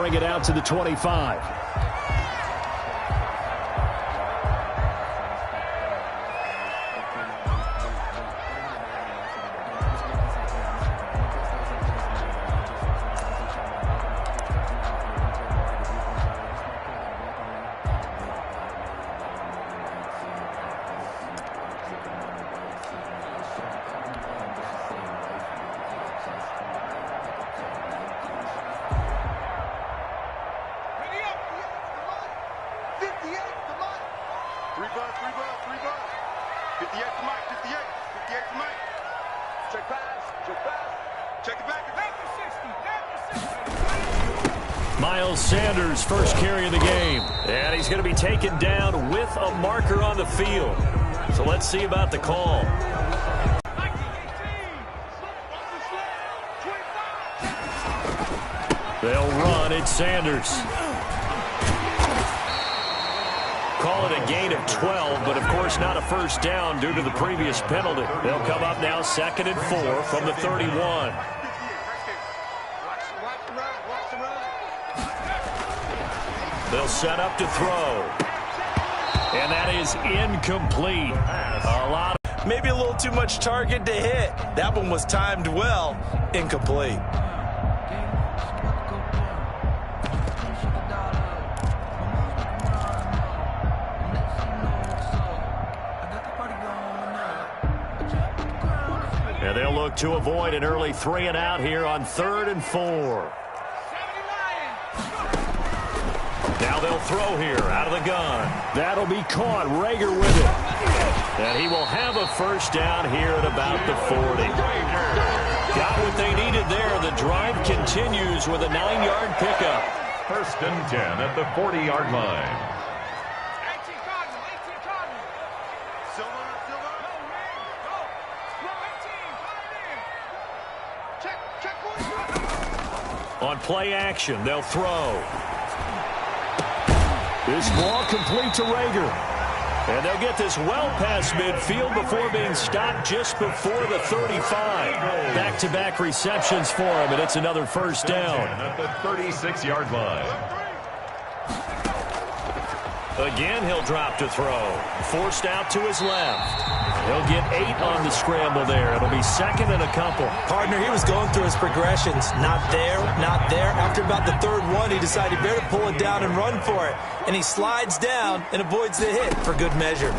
bring it out to the 25. Sanders, first carry of the game. And he's going to be taken down with a marker on the field. So let's see about the call. They'll run. It's Sanders. Call it a gain of 12, but of course not a first down due to the previous penalty. They'll come up now 2nd and 4 from the 31. They'll set up to throw. And that is incomplete. Maybe a little too much target to hit. That one was timed well. Incomplete. And they'll look to avoid an early 3 and out here on 3rd and 4. Now they'll throw here out of the gun. That'll be caught. Rager with it. And he will have a first down here at about the 40. Got what they needed there. The drive continues with a 9-yard pickup. 1st and 10 at the 40-yard line. On play action, they'll throw. This ball complete to Rager. And they'll get this well past midfield before being stopped just before the 35. Back-to-back receptions for him, and it's another first down. At the 36-yard line. Again, he'll drop to throw. Forced out to his left. He'll get 8 on the scramble there. It'll be 2nd and a couple. Partner, he was going through his progressions. Not there, not there. After about the 3rd one, he decided he better pull it down and run for it. And he slides down and avoids the hit for good measure.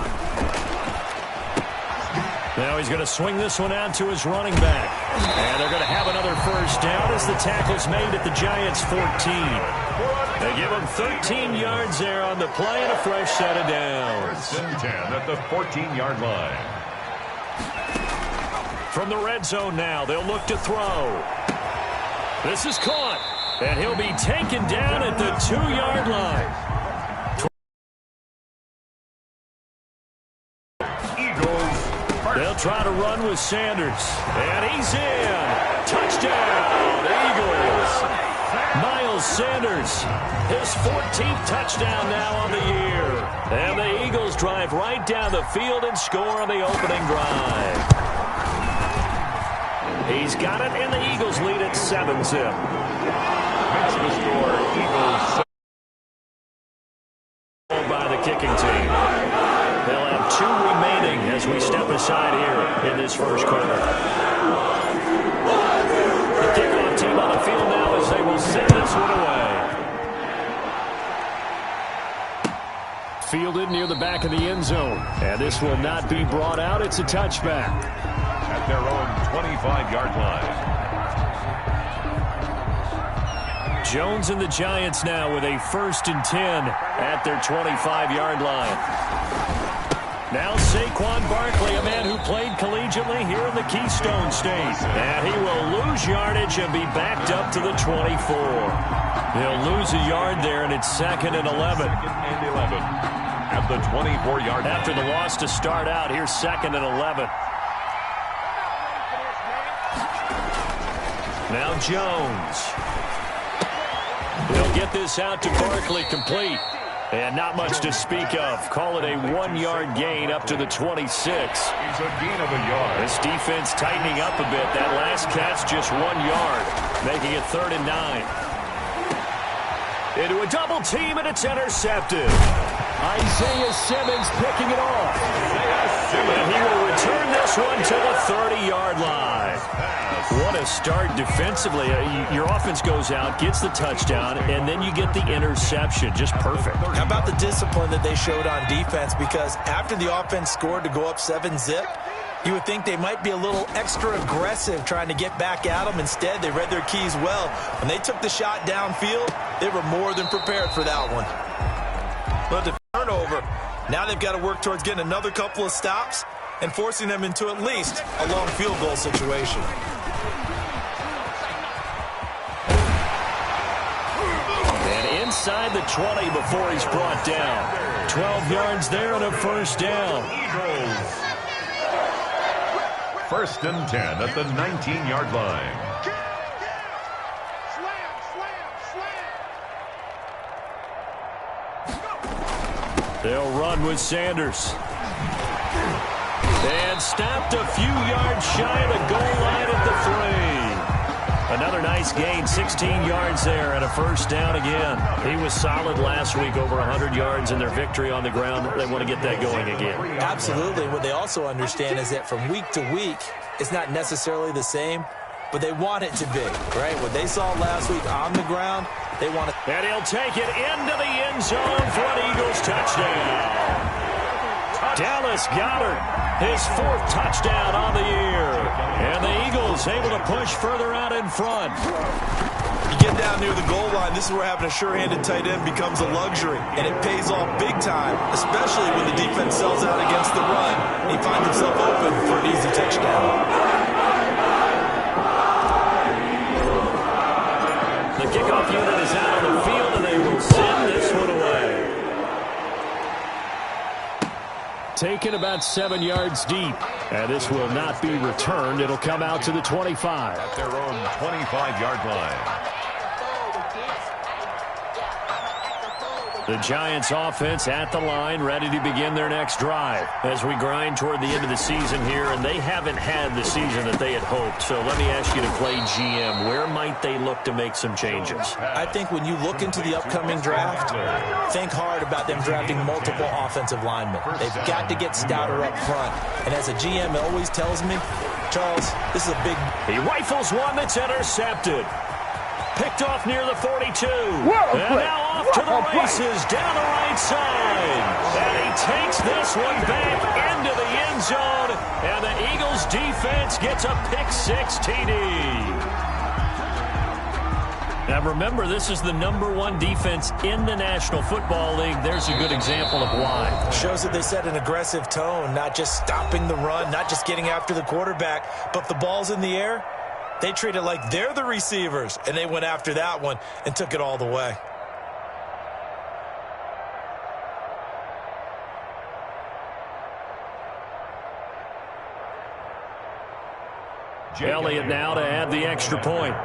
Now he's going to swing this one out to his running back. And they're going to have another first down as the tackle's made at the Giants' 14. They give him 13 yards there on the play and a fresh set of downs. 1st and 10 at the 14-yard line. From the red zone now, they'll look to throw. This is caught, and he'll be taken down at the 2-yard line. They'll try to run with Sanders, and he's in. Touchdown, Eagles. Miles Sanders, his 14th touchdown now on the year. And the Eagles drive right down the field and score on the opening drive. He's got it, and the Eagles lead at 7-zip. Makes the score Eagles by the kicking team. They'll have 2 remaining as we step aside here in this first quarter. The kickoff team on the field now as they will send this one away. Fielded near the back of the end zone. And this will not be brought out. It's a touchback. At their own 25-yard line. Jones and the Giants now with a 1st and 10 at their 25-yard line. Now Saquon Barkley, a man who played collegiately here in the Keystone State. And he will lose yardage and be backed up to the 24. He'll lose a yard there, and it's 2nd and 11. 2nd and 11 at the 24-yard line. After the loss to start out, here's 2nd and 11. Now Jones. He'll get this out to Barkley complete. And not much to speak of. Call it a 1-yard gain up to the 26. It's a gain of a yard. This defense tightening up a bit. That last catch just 1 yard, making it 3rd and 9. Into a double team, and it's intercepted. Isaiah Simmons picking it off. And he will return this one to the 30-yard line. What a start defensively. Your offense goes out, gets the touchdown, and then you get the interception. Just perfect. How about the discipline that they showed on defense? Because after the offense scored to go up 7-zip, you would think they might be a little extra aggressive trying to get back at them. Instead, they read their keys well. When they took the shot downfield, they were more than prepared for that one. But the turnover, now they've got to work towards getting another couple of stops and forcing them into at least a long field goal situation. And inside the 20 before he's brought down. 12 yards there and a first down. First and 10 at the 19-yard line. They'll run with Sanders. And stopped a few yards shy of the goal line at the 3. Another nice gain, 16 yards there and a first down again. He was solid last week, over 100 yards in their victory on the ground. They want to get that going again. Absolutely. What they also understand is that from week to week, it's not necessarily the same, but they want it to be, right? What they saw last week on the ground, they want it. And he'll take it into the end zone for an Eagles touchdown. Dallas Goedert, his 4th touchdown on the year. And the Eagles able to push further out in front. You get down near the goal line, this is where having a sure-handed tight end becomes a luxury, and it pays off big time, especially when the defense sells out against the run. He finds himself open for an easy touchdown. The kickoff unit is out on the field, and they will send this one away. Taken about 7 yards deep. And this will not be returned. It'll come out to the 25. At their own 25-yard line. The Giants offense at the line, ready to begin their next drive as we grind toward the end of the season here, and they haven't had the season that they had hoped. So let me ask you to play GM. Where might they look to make some changes? I think when you look into the upcoming draft, think hard about them drafting multiple offensive linemen. They've got to get stouter up front. And as a GM always tells me, Charles, this is a big... He rifles one that's intercepted. Picked off near the 42. And now off to the races down the right side. And he takes this one back into the end zone. And the Eagles defense gets a pick-6 TD. Now remember, this is the #1 defense in the National Football League. There's a good example of why. Shows that they set an aggressive tone, not just stopping the run, not just getting after the quarterback, but if the ball's in the air, they treat it like they're the receivers, and they went after that one and took it all the way. Elliott now to add the extra point.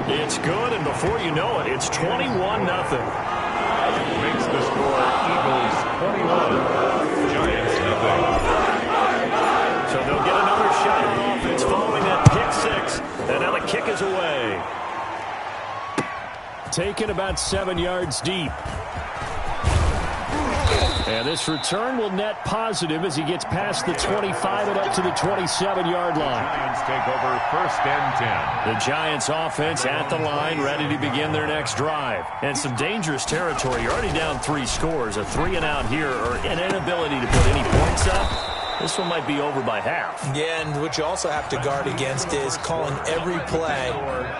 It's good, and before you know it, it's 21-0. Makes the score Eagles 21, Giants 0. So they'll get another shot on offense following that pick-6, and now the kick is away. Taken about 7 yards deep. And this return will net positive as he gets past the 25 and up to the 27-yard line. Giants take over first and 10. The Giants offense at the line, ready to begin their next drive. And some dangerous territory. You're already down 3 scores. A 3-and-out here, or an inability to put any points up. This one might be over by half. Yeah, and what you also have to guard against is calling every play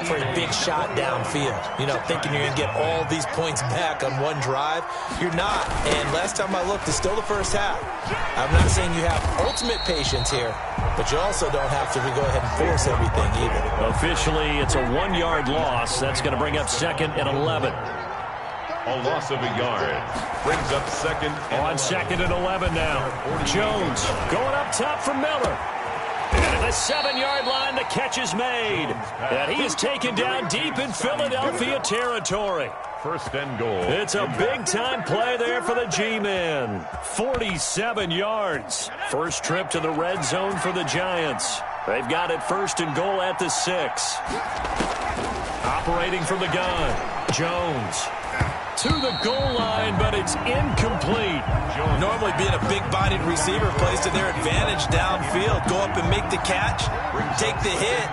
for a big shot downfield. You know, thinking you're going to get all these points back on one drive. You're not. And last time I looked, it's still the first half. I'm not saying you have ultimate patience here, but you also don't have to go ahead and force everything either. Officially, it's a 1-yard loss. That's going to bring up 2nd and 11. A loss of a yard brings up 2nd and On 2nd and 11 now. Jones going up top for Miller. And the 7-yard line, the catch is made. And he is taken down deep in Philadelphia territory. First and goal. It's a big-time play there for the G-men. 47 yards. First trip to the red zone for the Giants. They've got it first and goal at the 6. Operating from the gun, Jones. To the goal line, but it's incomplete. Normally being a big-bodied receiver plays to their advantage downfield. Go up and make the catch, take the hit,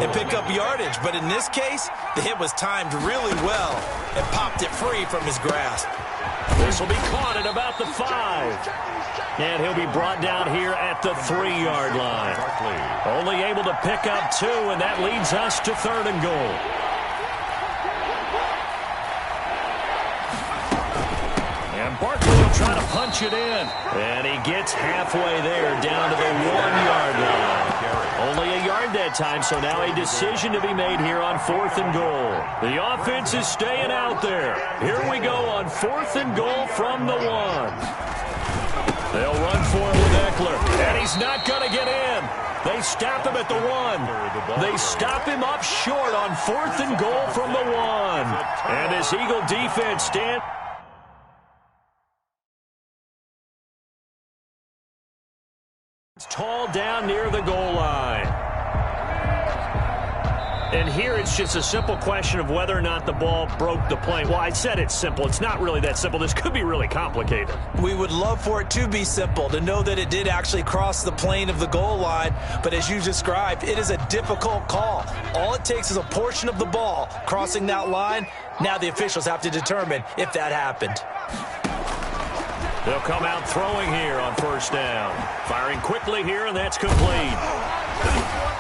and pick up yardage. But in this case, the hit was timed really well and popped it free from his grasp. This will be caught at about the 5. And he'll be brought down here at the 3-yard line. Only able to pick up 2, and that leads us to 3rd and goal. Barkley will try to punch it in. And he gets halfway there, down to the 1-yard line. Only a yard that time, so now a decision to be made here on 4th and goal. The offense is staying out there. Here we go on 4th and goal from the 1. They'll run for it with Eckler. And he's not going to get in. They stop him at the 1. They stop him up short on 4th and goal from the 1. And this Eagle defense stands tall down near the goal line. And here it's just a simple question of whether or not the ball broke the plane. Well, I said it's simple. It's not really that simple. This could be really complicated. We would love for it to be simple, to know that it did actually cross the plane of the goal line. But as you described, it is a difficult call. All it takes is a portion of the ball crossing that line. Now the officials have to determine if that happened. They'll come out throwing here on 1st down. Firing quickly here, and that's complete.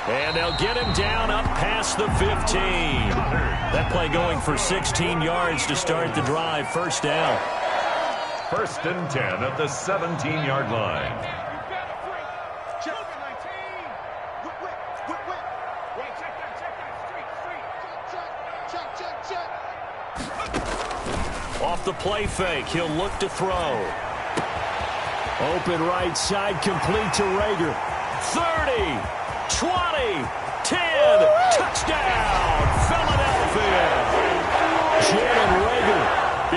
And they'll get him down up past the 15. That play going for 16 yards to start the drive. 1st down. 1st and 10 at the 17-yard line. Off the play fake, he'll look to throw. Open right side, complete to Rager. 30, 20, 10, touchdown, Philadelphia. Jalen Rager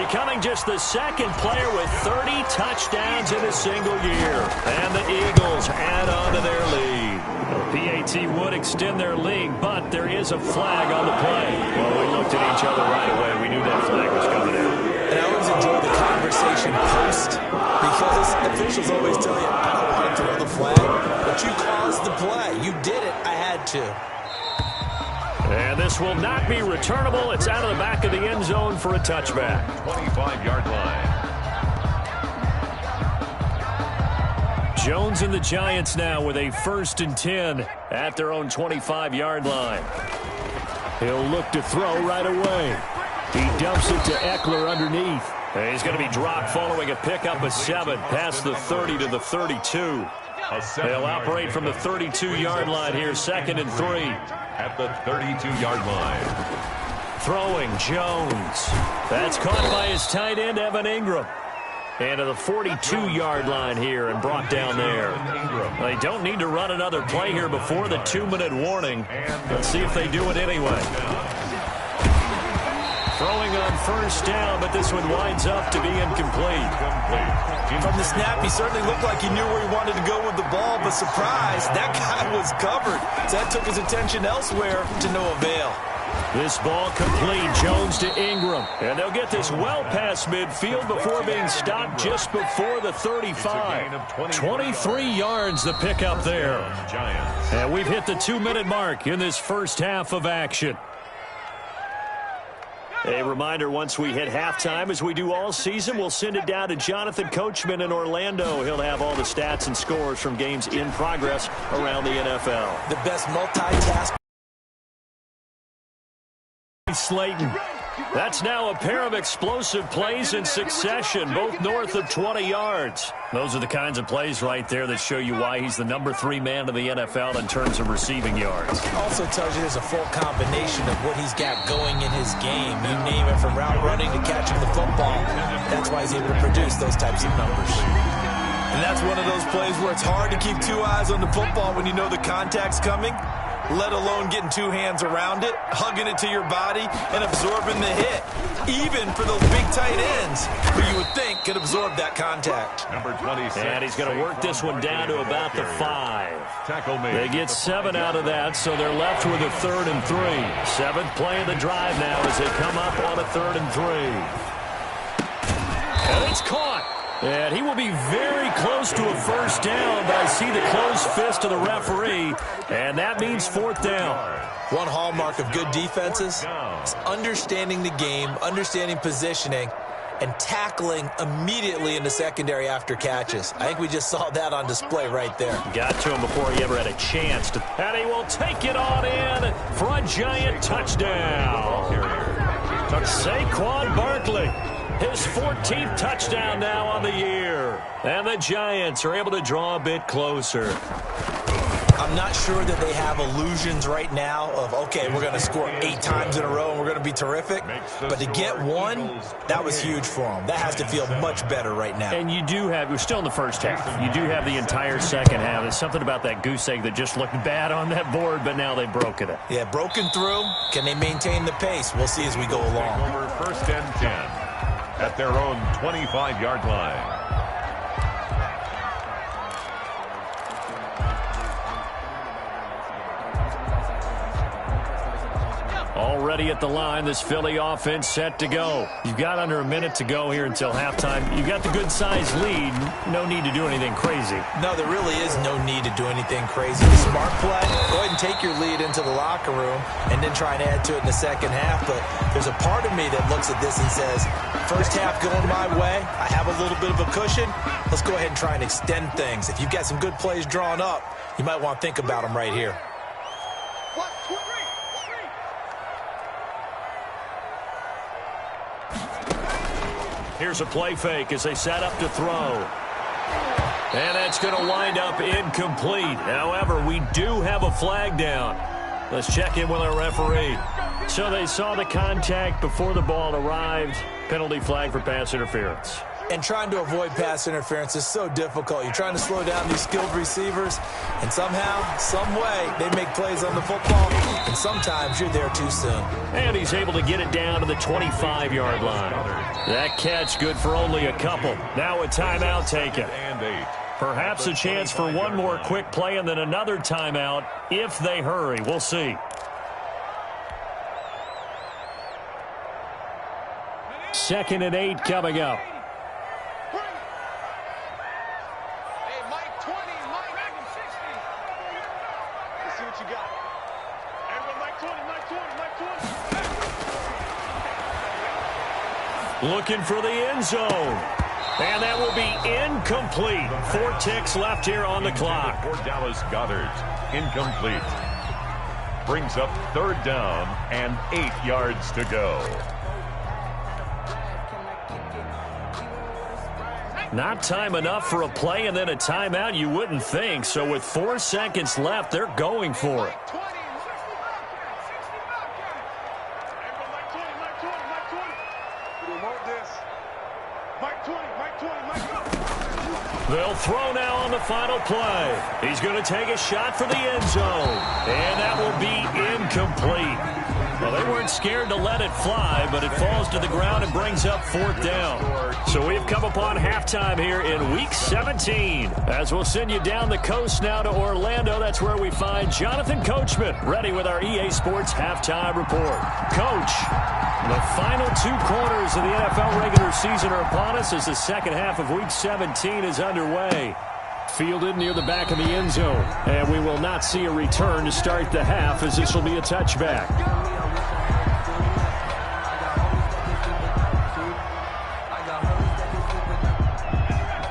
becoming just the 2nd player with 30 touchdowns in a single year. And the Eagles add on to their lead. The PAT would extend their lead, but there is a flag on the play. Well, we looked at each other right away. We knew that flag was coming in. And I always enjoy the conversation post, because officials always tell you, I don't want to throw the flag, but you caused the play. You did it. I had to. And this will not be returnable. It's out of the back of the end zone for a touchback. 25-yard line. Jones and the Giants now with a 1st and 10 at their own 25-yard line. He'll look to throw right away. He dumps it to Eckler underneath. And he's going to be dropped following a pickup of 7 past the 30 to the 32. They'll operate from the 32-yard line here, 2nd and 3. At the 32-yard line. Throwing, Jones. That's caught by his tight end, Evan Ingram. And to the 42-yard line here and brought down there. They don't need to run another play here before the 2-minute warning. Let's see if they do it anyway. Throwing on 1st down, but this one winds up to be incomplete. From the snap, he certainly looked like he knew where he wanted to go with the ball, but surprise, that guy was covered. So that took his attention elsewhere to no avail. This ball complete, Jones to Ingram. And they'll get this well past midfield before being stopped just before the 35. 23 yards the pickup there. And we've hit the 2-minute mark in this first half of action. A reminder, once we hit halftime, as we do all season, we'll send it down to Jonathan Coachman in Orlando. He'll have all the stats and scores from games in progress around the NFL. The best multitask. Slayton. That's now a pair of explosive plays in succession, both north of 20 yards. Those are the kinds of plays right there that show you why he's the number 3 man in the NFL in terms of receiving yards. Also tells you there's a full combination of what he's got going in his game. You name it, from route running to catching the football. That's why he's able to produce those types of numbers. And that's one of those plays where it's hard to keep two eyes on the football when you know the contact's coming, let alone getting two hands around it, hugging it to your body, and absorbing the hit, even for those big tight ends who you would think could absorb that contact. Number 26. And he's going to work this one down to about the 5. Tackle made. They get 7 out of that, so they're left with a 3rd and 3. 7th play of the drive now as they come up on a 3rd and 3. And it's caught. And he will be very close to a first down, but I see the closed fist of the referee, and that means 4th down. One hallmark of good defenses is understanding the game, understanding positioning, and tackling immediately in the secondary after catches. I think we just saw that on display right there. Got to him before he ever had a chance to. And he will take it on in for a giant touchdown. Saquon Barkley. His 14th touchdown now on the year. And the Giants are able to draw a bit closer. I'm not sure that they have illusions right now of, okay, we're going to score 8 times in a row and we're going to be terrific. But to get one, that was huge for them. That has to feel much better right now. And you do have, we're still in the first half. You do have the entire second half. There's something about that goose egg that just looked bad on that board, but now they've broken it. Yeah, broken through. Can they maintain the pace? We'll see as we go along. Over 1st and 10 at their own 25-yard line. Already at the line, this Philly offense set to go. You've got under a minute to go here until halftime. You've got the good-sized lead. No need to do anything crazy. No, there really is no need to do anything crazy. The smart play, go ahead and take your lead into the locker room and then try and add to it in the second half. But there's a part of me that looks at this and says, first half going my way, I have a little bit of a cushion. Let's go ahead and try and extend things. If you've got some good plays drawn up, you might want to think about them right here. Here's a play fake as they set up to throw. And that's going to wind up incomplete. However, we do have a flag down. Let's check in with our referee. So they saw the contact before the ball arrived. Penalty flag for pass interference. And trying to avoid pass interference is so difficult. You're trying to slow down these skilled receivers, and somehow, some way, they make plays on the football, and sometimes you're there too soon. And he's able to get it down to the 25-yard line. That catch good for only a couple. Now a timeout taken. Perhaps a chance for one more quick play and then another timeout if they hurry. We'll see. Second and 8 coming up. Looking for the end zone. And that will be incomplete. 4 ticks left here on the clock. For Dallas Goedert. Incomplete. Brings up 3rd down and 8 yards to go. Not time enough for a play and then a timeout, you wouldn't think. So with 4 seconds left, they're going for it. They'll throw now on the final play. He's going to take a shot for the end zone. And that will be incomplete. Well, they weren't scared to let it fly, but it falls to the ground and brings up 4th down. So we've come upon halftime here in Week 17. As we'll send you down the coast now to Orlando, that's where we find Jonathan Coachman, ready with our EA Sports Halftime Report. Coach, the final 2 quarters of the NFL regular season are upon us as the second half of Week 17 is underway. Fielded near the back of the end zone. And we will not see a return to start the half as this will be a touchback.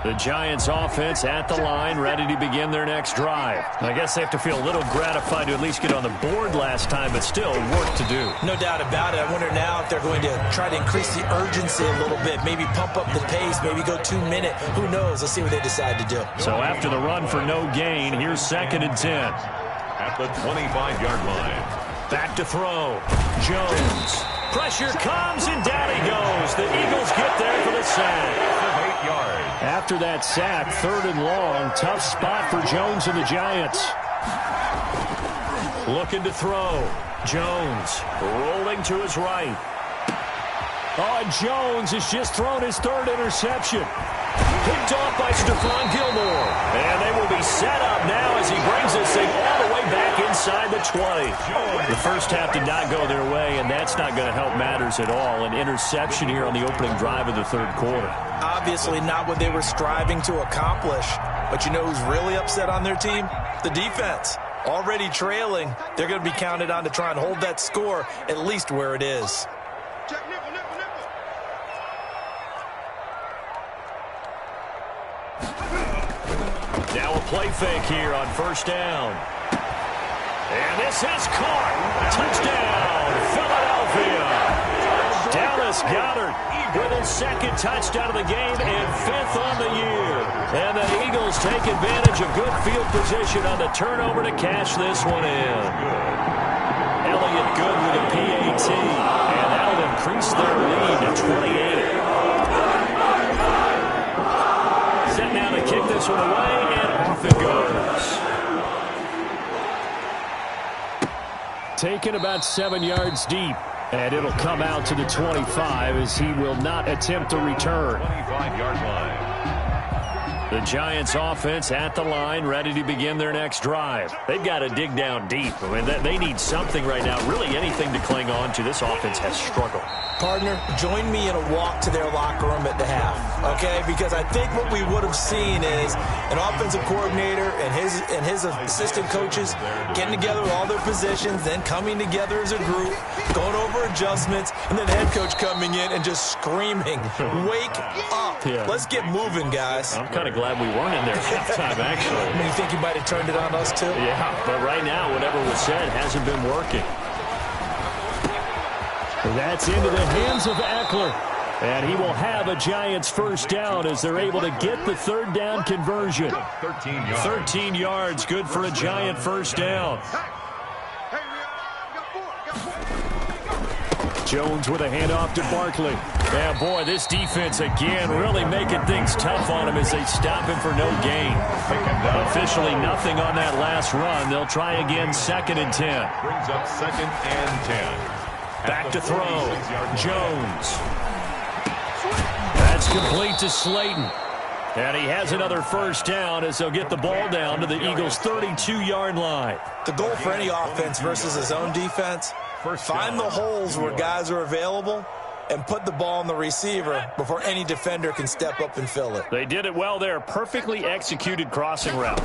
The Giants offense at the line, ready to begin their next drive. I guess they have to feel a little gratified to at least get on the board last time, but still work to do. No doubt about it. I wonder now if they're going to try to increase the urgency a little bit, maybe pump up the pace, maybe go 2-minute. Who knows? Let's see what they decide to do. So after the run for no gain, here's 2nd and 10. At the 25-yard line. Back to throw. Jones. Pressure comes, and down he goes. The Eagles get there for the sack. 8 yards. After that sack, 3rd and long. Tough spot for Jones and the Giants. Looking to throw. Jones rolling to his right. Oh, and Jones has just thrown his 3rd interception. Picked off by Stephon Gilmore. And they will be set up now as he brings this thing all the way back inside the 20. The first half did not go their way, and that's not going to help matters at all. An interception here on the opening drive of the 3rd quarter. Obviously not what they were striving to accomplish. But you know who's really upset on their team? The defense. Already trailing, they're going to be counted on to try and hold that score at least where it is. Now a play fake here on 1st down. And this is caught. Touchdown, Philadelphia. Dallas Goedert with his 2nd touchdown of the game and 5th on the year. And the Eagles take advantage of good field position on the turnover to cash this one in. Elliott good with a PAT. And that'll increase their lead to 28. Set now to kick this one away, and off it goes. Taken about 7 yards deep. And it'll come out to the 25 as he will not attempt to return. 25-yard line. The Giants offense at the line, ready to begin their next drive. They've got to dig down deep. I mean, they need something right now, really anything to cling on to. This offense has struggled. Partner, join me in a walk to their locker room at the half, okay? Because I think what we would have seen is an offensive coordinator and his assistant coaches getting together with all their positions, then coming together as a group, going over adjustments, and then the head coach coming in and just screaming, "Wake up. Yeah. Let's get moving, guys." I'm kind of glad we weren't in there at halftime, actually. You think you might have turned it on us, too? Yeah, but right now, whatever was said hasn't been working. That's into the hands of Eckler. And he will have a Giants 1st down as they're able to get the 3rd down conversion. 13 yards. 13 yards, good for a Giant 1st down. Jones with a handoff to Barkley. Yeah, boy, this defense again really making things tough on him as they stop him for no gain. Officially nothing on that last run. They'll try again 2nd and 10. Brings up 2nd and 10. Back to throw. Jones. That's complete to Slayton. And he has another 1st down as they'll get the ball down to the Eagles' 32-yard line. The goal for any offense versus his own defense, find the holes where guys are available and put the ball on the receiver before any defender can step up and fill it. They did it well there. Perfectly executed crossing route.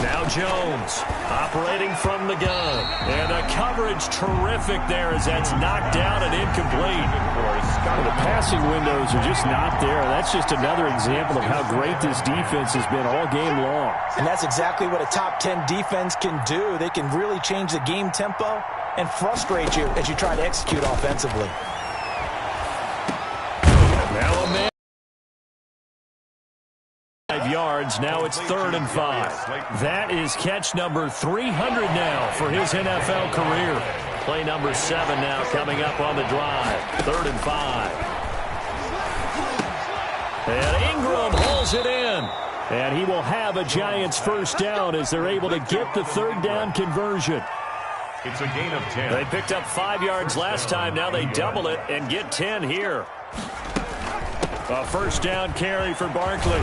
Now Jones operating from the gun. And the coverage terrific there as that's knocked down and incomplete. The passing windows are just not there. That's just another example of how great this defense has been all game long. And that's exactly what a top 10 defense can do. They can really change the game tempo and frustrate you as you try to execute offensively. Now a man. 5 yards. Now it's 3rd and 5. That is catch number 300 now for his NFL career. Play number 7 now coming up on the drive. 3rd and 5. And Ingram holds it in. And he will have a Giants 1st down as they're able to get the 3rd down conversion. It's a gain of 10. They picked up 5 yards last time. Now they double it and get 10 here. A 1st down carry for Barkley.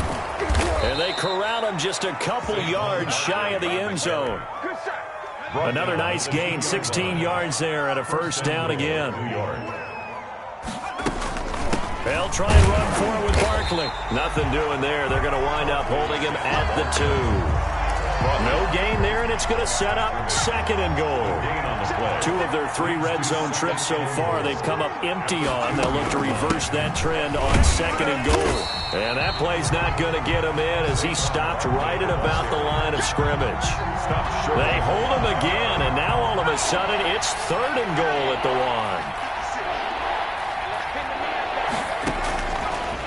And they corral him just a couple yards shy of the end zone. Another nice gain, 16 yards there and a 1st down again. They'll try and run for it with Barkley. Nothing doing there. They're going to wind up holding him at the 2. No gain there, and it's going to set up 2nd and goal. 2 of their 3 red zone trips so far they've come up empty on. They'll look to reverse that trend on 2nd and goal. And that play's not going to get him in as he stopped right at about the line of scrimmage. They hold him again, and now all of a sudden it's 3rd and goal at the 1.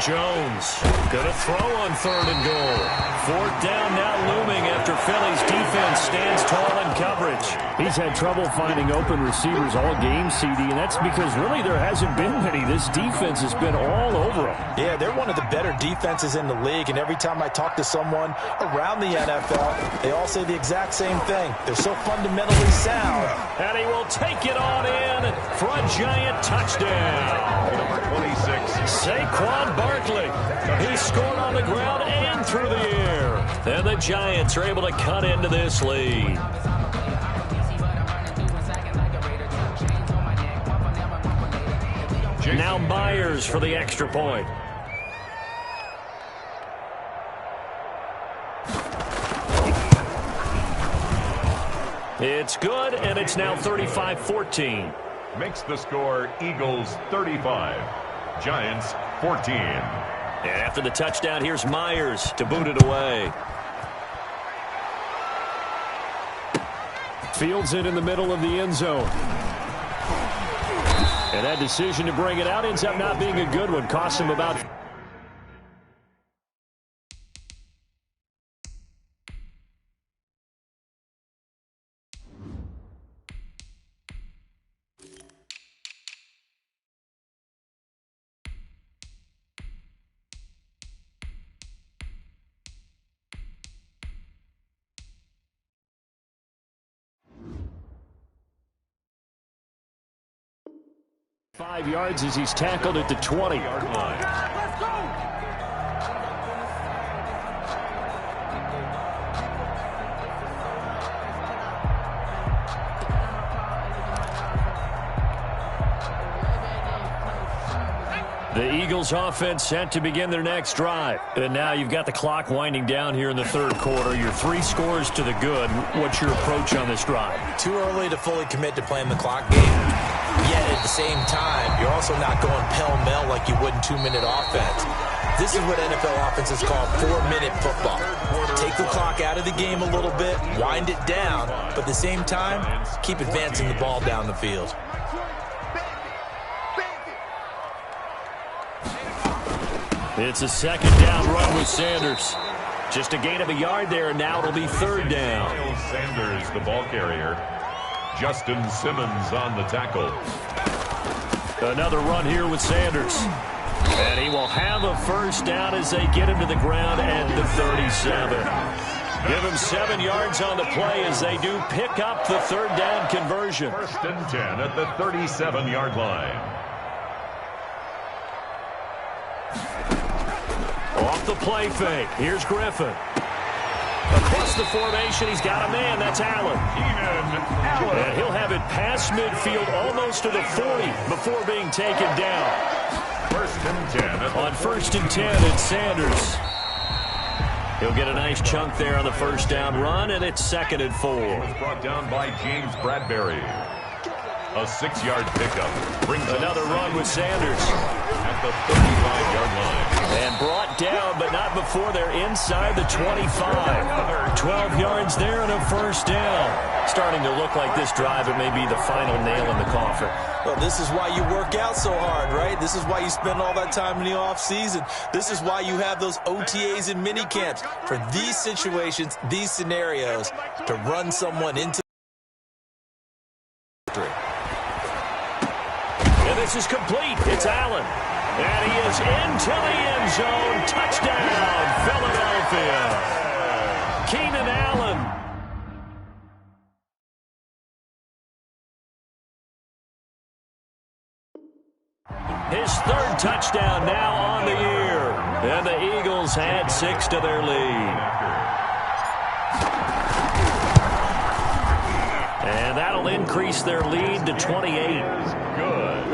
Jones gonna throw on 3rd and goal. 4th down now looming after Philly's defense stands tall in coverage. He's had trouble finding open receivers all game, CD, and that's because really there hasn't been many. This defense has been all over him. Yeah, they're one of the better defenses in the league, and every time I talk to someone around the NFL, they all say the exact same thing. They're so fundamentally sound. And he will take it on in for a Giant touchdown. Number 26. Saquon Barkley. He scored on the ground and through the air. And the Giants are able to cut into this lead. Now Myers for the extra point. It's good, and it's now 35-14. Makes the score Eagles 35, Giants 14. And after the touchdown, here's Myers to boot it away. Fields it in the middle of the end zone. And that decision to bring it out ends up not being a good one. Costs him about... ...5 yards as he's tackled at the 20-yard line. Let's go! The Eagles offense set to begin their next drive. And now you've got the clock winding down here in the 3rd quarter. Your 3 scores to the good. What's your approach on this drive? Too early to fully commit to playing the clock game. Yet at the same time, you're also not going pell-mell like you would in 2-minute offense. This is what NFL offenses call 4-minute football. Take the clock out of the game a little bit, wind it down, but at the same time, keep advancing the ball down the field. It's a 2nd down run with Sanders. Just a gain of a yard there, and now it'll be 3rd down. Sanders, the ball carrier. Justin Simmons on the tackle. Another run here with Sanders. And he will have a 1st down as they get him to the ground at the 37. Give him 7 yards on the play as they do pick up the 3rd down conversion. 1st and 10 at the 37-yard line. Off the play fake. Here's Griffin. Across the formation, he's got a man. That's Allen. And he'll have it past midfield almost to the 40 before being taken down. 1st and 10. On 1st and 10, it's Sanders. He'll get a nice chunk there on the 1st down run, and it's 2nd and 4. It was brought down by James Bradbury. A 6-yard pickup brings another run with Sanders at the 35-yard line. And brought down, but not before they're inside the 25. 12 yards there and a 1st down. Starting to look like this drive, it may be the final nail in the coffin. Well, this is why you work out so hard, right? This is why you spend all that time in the offseason. This is why you have those OTAs and mini camps for these situations, these scenarios, to run someone into victory. And this is complete. It's Allen. And he is into the end zone. Touchdown, Philadelphia. Keenan Allen. His 3rd touchdown now on the year. And the Eagles add 6 to their lead. And that'll increase their lead to 28. Good.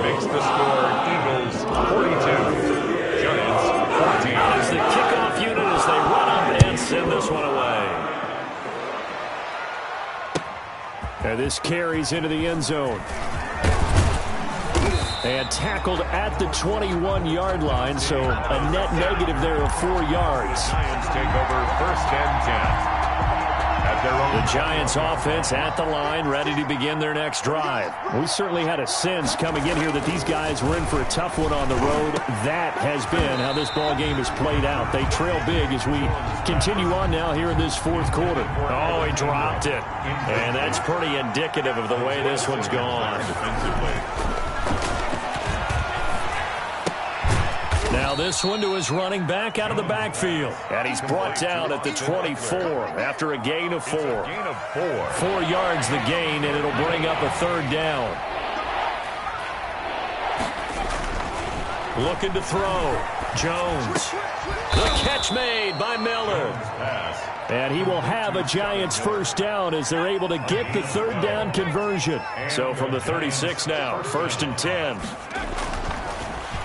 Makes the score Eagles 42, Giants 14. As the kickoff unit as they run up and send this one away. And this carries into the end zone. And tackled at the 21-yard line, so a net negative there of 4 yards. Giants take over 1st and 10. at their own. The Giants offense at the line, ready to begin their next drive. We certainly had a sense coming in here that these guys were in for a tough one on the road. That has been how this ball game has played out. They trail big as we continue on now here in this fourth quarter. Oh, he dropped it. And that's pretty indicative of the way this one's gone. Now this one to his running back out of the backfield. And he's brought down at the 24 after a gain of 4. 4 yards the gain, and it'll bring up a third down. Looking to throw. Jones. The catch made by Miller. And he will have a Giants first down as they're able to get the third down conversion. So from the 36 now, 1st and 10.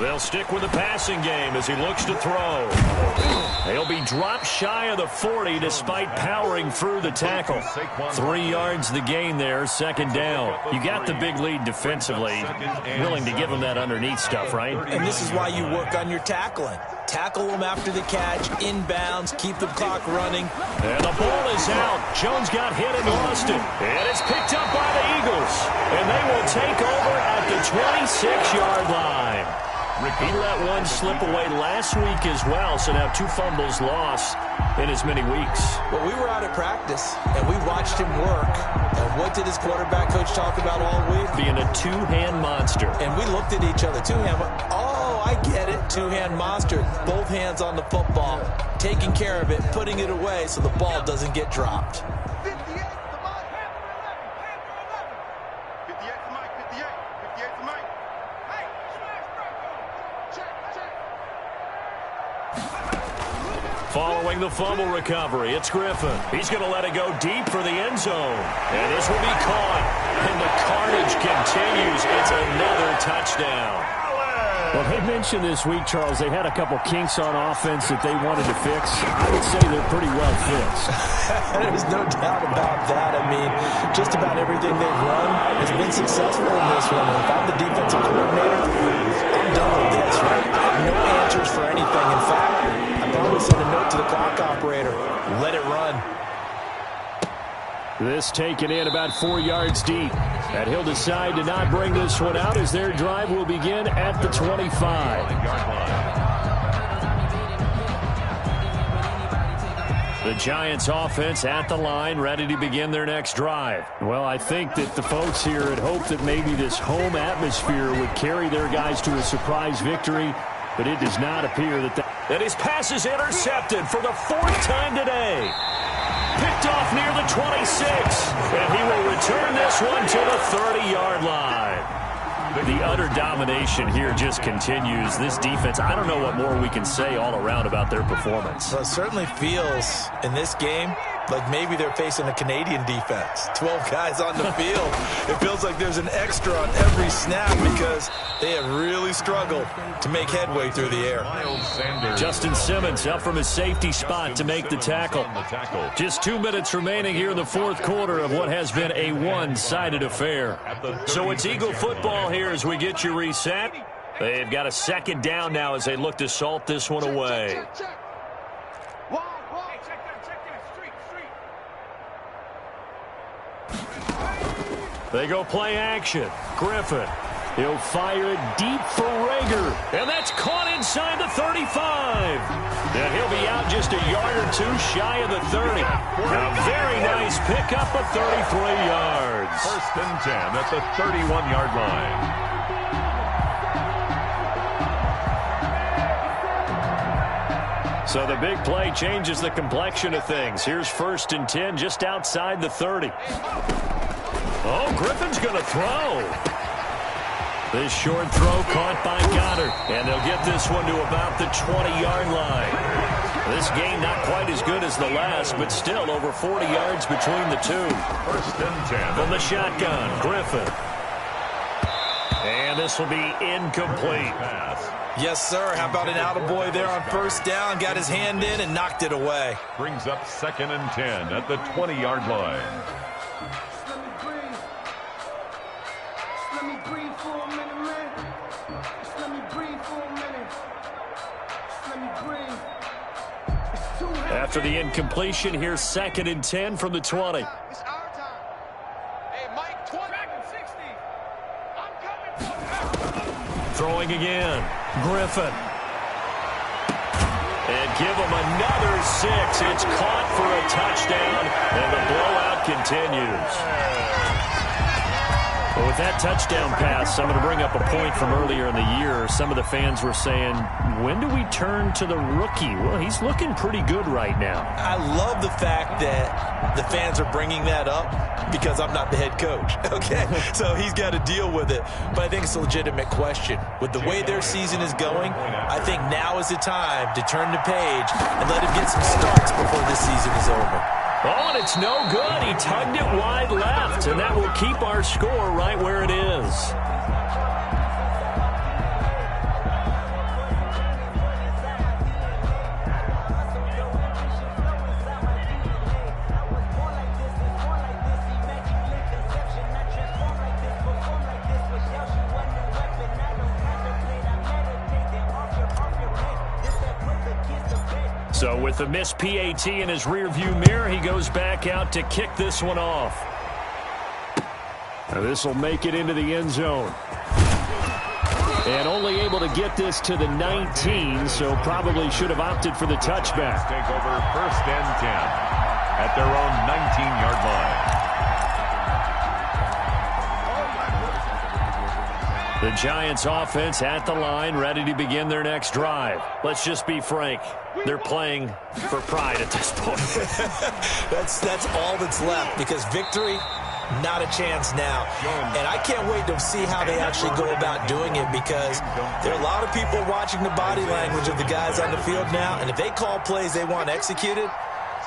They'll stick with the passing game as he looks to throw. He'll be dropped shy of the 40 despite powering through the tackle. 3 yards the gain there, 2nd down. You got the big lead defensively. Willing to give him that underneath stuff, right? And this is why you work on your tackling. Tackle them after the catch, inbounds, keep the clock running. And the ball is out. Jones got hit and lost it. And it's picked up by the Eagles. And they will take over at the 26-yard line. He let one slip away last week as well, so now 2 fumbles lost in as many weeks. Well, we were out at practice, and we watched him work. And what did his quarterback coach talk about all week? Being a 2-hand monster. And we looked at each other. 2-hand. Oh, I get it. 2-hand monster. Both hands on the football. Taking care of it, putting it away so the ball doesn't get dropped. Following the fumble recovery, it's Griffin. He's going to let it go deep for the end zone. And this will be caught. And the carnage continues. It's another touchdown. Well, they mentioned this week, Charles, they had a couple kinks on offense that they wanted to fix. I would say they're pretty well fixed. There's no doubt about that. I mean, just about everything they've run has been successful in this one. And if I'm the defensive coordinator, I'm done with this, right? I have no answers for anything. In fact, I probably sent a note to the clock operator. Let it run. This taken in about 4 yards deep. And he'll decide to not bring this one out as their drive will begin at the 25. The Giants offense at the line, ready to begin their next drive. Well, I think that the folks here had hoped that maybe this home atmosphere would carry their guys to a surprise victory, but it does not appear that And his pass is intercepted for the 4th time today. Picked off near the 26, and he will return this one to the 30-yard line. The utter domination here just continues. This defense, I don't know what more we can say all around about their performance. Well, it certainly feels in this game like maybe they're facing a Canadian defense. 12 guys on the field. It feels like there's an extra on every snap because they have really struggled to make headway through the air. Justin Simmons up from his safety spot to make the tackle. Just 2 minutes remaining here in the 4th quarter of what has been a one-sided affair. So it's Eagle football here as we get you reset. They've got a 2nd down now as they look to salt this one away. They go play action. Griffin. He'll fire it deep for Rager. And that's caught inside the 35. And he'll be out just a yard or 2 shy of the 30. A very nice pickup of 33 yards. 1st and 10 at the 31-yard line. So the big play changes the complexion of things. Here's 1st and 10 just outside the 30. Oh, Griffin's going to throw. This short throw caught by Goddard. And they'll get this one to about the 20-yard line. This game not quite as good as the last, but still over 40 yards between the two. 1st and 10. From the shotgun, Griffin. And this will be incomplete. Yes, sir. How about an attaboy there on 1st down? Got his hand in and knocked it away. Brings up 2nd and 10 at the 20-yard line. After the incompletion, here's 2nd and 10 from the 20. It's our time. Hey, Mike, 20. Dragon 60. I'm coming for. Throwing again. Griffin. And give him another 6. It's caught for a touchdown, and the blowout continues. Well, with that touchdown pass, I'm going to bring up a point from earlier in the year. Some of the fans were saying, when do we turn to the rookie? Well, he's looking pretty good right now. I love the fact that the fans are bringing that up because I'm not the head coach, okay? So he's got to deal with it. But I think it's a legitimate question. With the way their season is going, I think now is the time to turn the page and let him get some starts before this season is over. Oh, and it's no good. He tugged it wide left, and that will keep our score right where it is. So with the missed PAT in his rearview mirror, he goes back out to kick this one off. Now this will make it into the end zone. And only able to get this to the 19, so probably should have opted for the touchback. Take over 1st and 10 at their own 19-yard line. The Giants offense at the line, ready to begin their next drive. Let's just be frank. They're playing for pride at this point. That's all that's left, because victory, not a chance now. And I can't wait to see how they actually go about doing it, because there are a lot of people watching the body language of the guys on the field now, and if they call plays they want executed,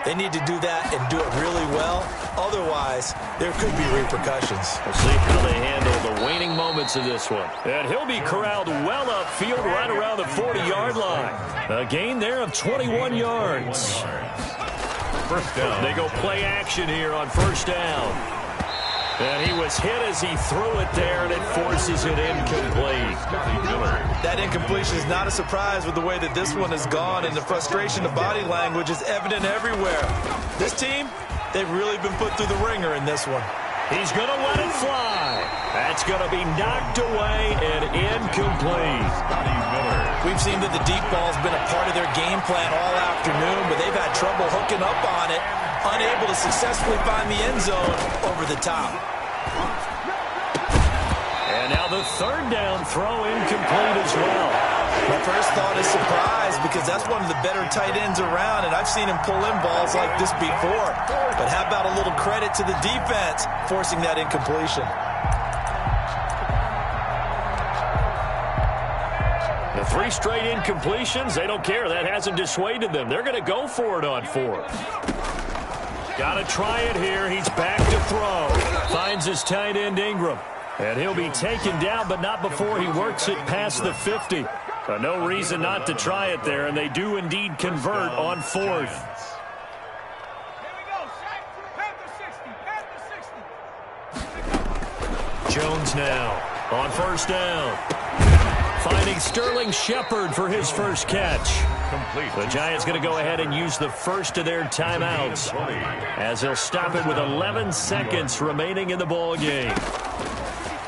they need to do that and do it really well. Otherwise, there could be repercussions. We'll see how they handle the waning moments of this one. And he'll be corralled well upfield right around the 40-yard line. A gain there of 21 yards. 1st down. They go play action here on 1st down. And he was hit as he threw it there, and it forces it incomplete. That incompletion is not a surprise with the way that this one has gone, and the frustration of body language is evident everywhere. This team, they've really been put through the ringer in this one. He's going to let it fly. That's going to be knocked away and incomplete. We've seen that the deep ball's been a part of their game plan all afternoon, but they've had trouble hooking up on it, unable to successfully find the end zone over the top. And now the 3rd down throw incomplete as well. My first thought is surprise, because that's one of the better tight ends around, and I've seen him pull in balls like this before. But how about a little credit to the defense forcing that incompletion? The 3 straight incompletions, they don't care. That hasn't dissuaded them. They're going to go for it on 4th. Got to try it here. He's back to throw. Finds his tight end, Ingram. And he'll be taken down, but not before he works it past the 50. No reason not to try it there, and they do indeed convert on 4th. Jones now on 1st down. Finding Sterling Shepard for his first catch. The Giants going to go ahead and use the first of their timeouts, as they'll stop it with 11 seconds remaining in the ball game.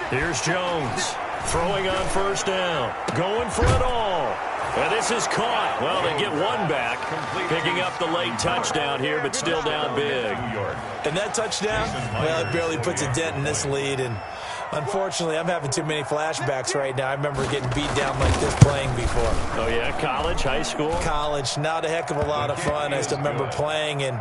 Here's Jones throwing on 1st down, going for it all. And this is caught. Well, they get one back, picking up the late touchdown here, but still down big. And that touchdown, well, it barely puts a dent in this lead. And unfortunately, I'm having too many flashbacks right now. I remember getting beat down like this playing before. Oh, yeah? College, high school? College. Not a heck of a lot of fun. I just remember playing and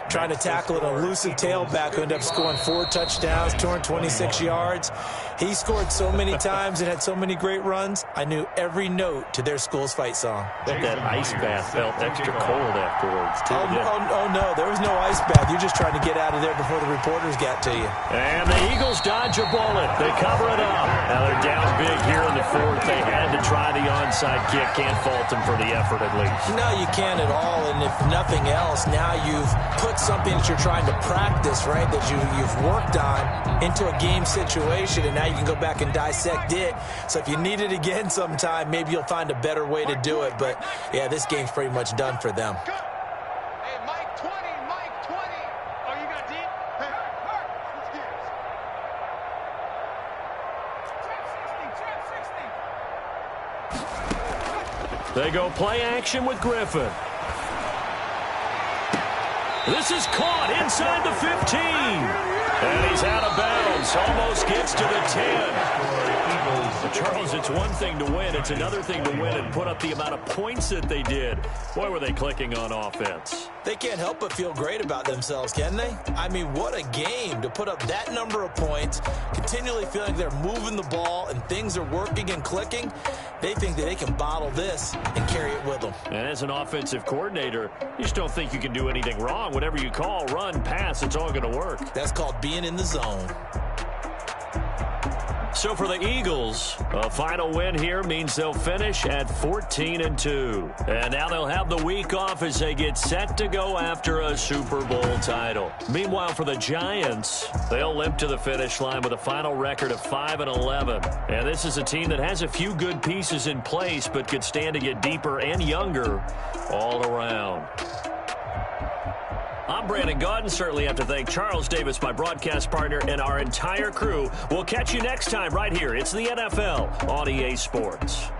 trying to tackle an elusive tailback who ended up scoring 4 touchdowns, 226 yards. He scored so many times and had so many great runs, I knew every note to their school's fight song. Bet that ice bath felt extra cold afterwards, too. Oh, no, there was no ice bath. You're just trying to get out of there before the reporters got to you. And the Eagles dodge a bullet. They cover it up. Now they're down big here in the 4th. They had to try the onside kick. Can't fault them for the effort, at least. No, you can't at all. And if nothing else, now you've put something that you're trying to practice, right, that you've worked on into a game situation, and now you can go back and dissect it. So if you need it again sometime, maybe you'll find a better way to do it. But, yeah, this game's pretty much done for them. They go play action with Griffin. This is caught inside the 15. And he's out of bounds. Almost gets to the 10. Charles, it's one thing to win. It's another thing to win and put up the amount of points that they did. Boy, were they clicking on offense. They can't help but feel great about themselves, can they? I mean, what a game to put up that number of points, continually feeling they're moving the ball and things are working and clicking. They think that they can bottle this and carry it with them. And as an offensive coordinator, you just don't think you can do anything wrong. Whatever you call, run, pass, it's all going to work. That's called being in the zone. So for the Eagles, a final win here means they'll finish at 14-2. And now they'll have the week off as they get set to go after a Super Bowl title. Meanwhile, for the Giants, they'll limp to the finish line with a final record of 5-11. And this is a team that has a few good pieces in place, but could stand to get deeper and younger all around. I'm Brandon Gaudin. Certainly have to thank Charles Davis, my broadcast partner, and our entire crew. We'll catch you next time right here. It's the NFL on EA Sports.